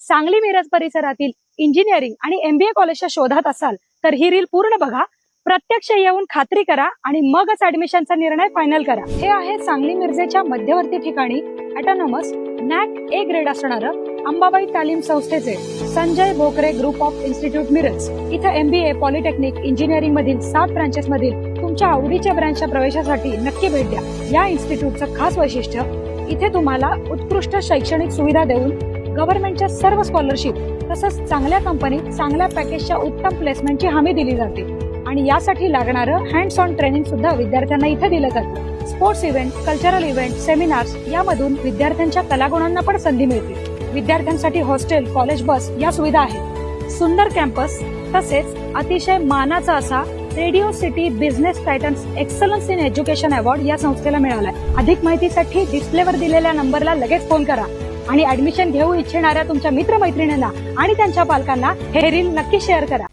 सांगली मिरज परिसरातील इंजिनिअरिंग आणि MBA कॉलेजच्या शोधात असाल तर ही रील पूर्ण बघा, प्रत्यक्ष येऊन खात्री करा आणि मगच ऍडमिशनचा निर्णय फायनल करा। हे आहे सांगली मिरजेच्या मध्यवर्ती ठिकाणी ऑटोनॉमस NAC A ग्रेड असणारं अंबाबाई तालीम संस्थेचे Sanjay Bhokare group of institute Miraj. इथे MBA, पॉलिटेक्निक, इंजिनिअरिंग मधील 7 ब्रांचेस मधील तुमच्या आवडीच्या ब्रँचच्या प्रवेशासाठी नक्की भेट द्या। या इन्स्टिट्यूटचं खास वैशिष्ट्य, इथे तुम्हाला उत्कृष्ट शैक्षणिक सुविधा देऊन गव्हर्नमेंटच्या सर्व स्कॉलरशिप तसंच चांगल्या कंपनीत चांगल्या पॅकेजच्या उत्तम प्लेसमेंटची हमी दिली जाते आणि यासाठी लागणारं हँड्स ऑन ट्रेनिंग सुद्धा विद्यार्थ्यांना इथे दिलं जातं। Sports event, cultural event, seminars यामधून विद्यार्थ्यांच्या कलागुणांना पण संधी मिळते। विद्यार्थ्यांसाठी हॉस्टेल, कॉलेज बस या सुविधा आहेत। सुंदर कॅम्पस तसेच अतिशय मानाचा असा radio city business Titans excellence in education award या संस्थेला मिळालाय। अधिक माहितीसाठी डिस्प्लेवर दिलेल्या नंबरला लगेच फोन करा आणि ऍडमिशन घेऊ इच्छिणाऱ्या तुमच्या मित्रमैत्रिणींना आणि त्यांच्या पालकांना हे रील नक्की शेअर करा।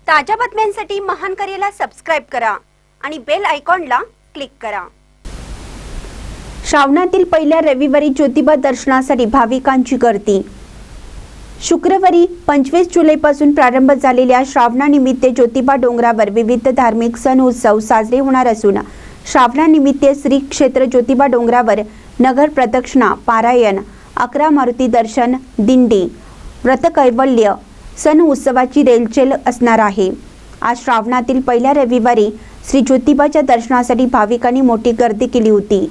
ताज्या बातम्यांसाठी महान करेला सबस्क्राइब करा आणि बेल आयकॉनला क्लिक करा। श्रावणातील पहिल्या रविवारी ज्योतिबा दर्शनासाठी भाविकांची गर्दी। शुक्रवारी 25 जुलैपासून प्रारंभ झालेल्या श्रावणानिमित्त ज्योतिबा डोंगरावर विविध धार्मिक सण उत्सव साजरे होणार असून श्रावणानिमित्त श्री क्षेत्र ज्योतिबा डोंगरावर नगर प्रदक्षिणा, पारायण, 11 मारुती दर्शन, दिंडी, व्रतकैवल्य, सण उत्सवाची रेलचेल असणार आहे। आज श्रावणातील पहिल्या रविवारी श्री ज्योतिबाच्या दर्शनासाठी भाविकांनी मोठी गर्दी केली होती।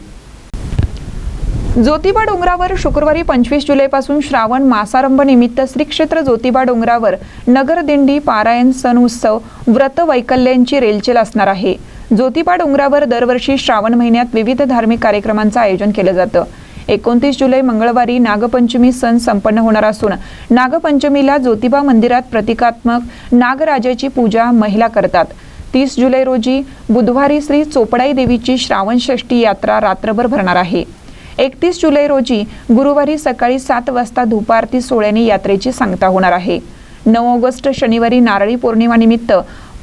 ज्योतिबा डोंगरावर शुक्रवारी 25 जुलैपासून श्रावण मासारंभ निमित्त श्री क्षेत्र ज्योतिबा डोंगरावर नगर दिंडी, पारायण, सण उत्सव, व्रत वैकल्यांची रेलचेल असणार आहे। ज्योतिबा डोंगरावर दरवर्षी श्रावण महिन्यात विविध धार्मिक कार्यक्रमांचं आयोजन केलं जातं। 29 जुलै मंगळवारी नागपंचमी सण संपन्न होणार असून नागपंचमीला ज्योतिबा मंदिरात प्रतिकात्मक नागराजाची पूजा महिला करतात। 30 जुलै रोजी बुधवारी श्री चोपडाई देवीची श्रावण षष्ठी यात्रा रात्रभर भरणार आहे। 31 जुलै रोजी गुरुवारी सकाळी 7 वाजता धूपारती सोहळ्याने यात्रेची सांगता होणार आहे। 9 ऑगस्ट शनिवारी नारळी पौर्णिमा निमित्त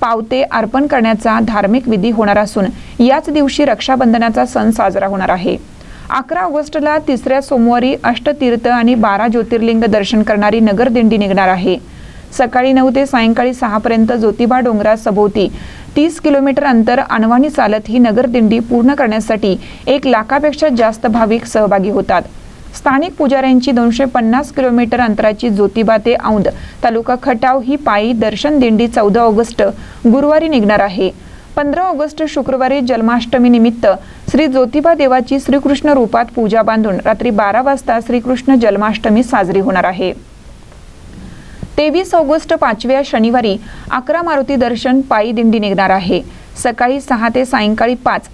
पावते अर्पण करण्याचा धार्मिक विधी होणार असून याच दिवशी रक्षाबंधनाचा सण साजरा होणार आहे। 11 ऑगस्टला तिसऱ्या सोमवारी अष्टतीर्थ आणि 12 ज्योतिर्लिंग दर्शन करणारी नगर दिंडी निघणार आहे। सकाळी 9 ते सायंकाळी 6 पर्यंत ज्योतिबा डोंगरा सभोवती 30 किलोमीटर अंतर अनवाणी चालत ही नगर दिंडी पूर्ण करण्यासाठी 1 लाखापेक्षा जास्त भाविक सहभागी होतात। स्थानिक पुजाऱ्यांची 250 किलोमीटर अंतराची ज्योतिबा ते औंध तालुका खटाव ही पायी दर्शन दिंडी 14 ऑगस्ट गुरुवारी निघणार आहे। 15 ऑगस्ट शुक्रवारी जन्माष्टमी निमित्त श्री ज्योतिबा देवाची श्रीकृष्ण रूपात पूजा बांधून रात्री 12 वाजता श्रीकृष्ण जन्माष्टमी साजरी होणार आहे। 23 ऑगस्ट 5व्या शनिवारी 11 मारुती दर्शन पायी दिंडी निघणार आहे। सकाळी 6 ते सायंकाळी 5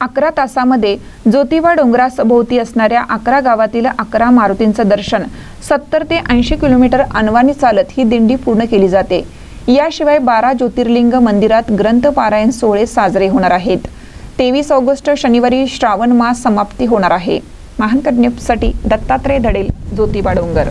11 तासामध्ये ज्योतिबा डोंगरासभोवती असणाऱ्या 11 गावातील 11 मारुतींचं दर्शन 70 ते 80 किलोमीटर अनवाणी चालत ही दिंडी पूर्ण केली जाते। याशिवाय 12 ज्योतिर्लिंग मंदिरात ग्रंथ पारायण सोहळे साजरे होणार आहेत। 23 ऑगस्ट शनिवारी श्रावण मास समाप्ती होणार आहे। महान न्यूजसाठी दत्तात्रय धडेल, ज्योतिबा डोंगर।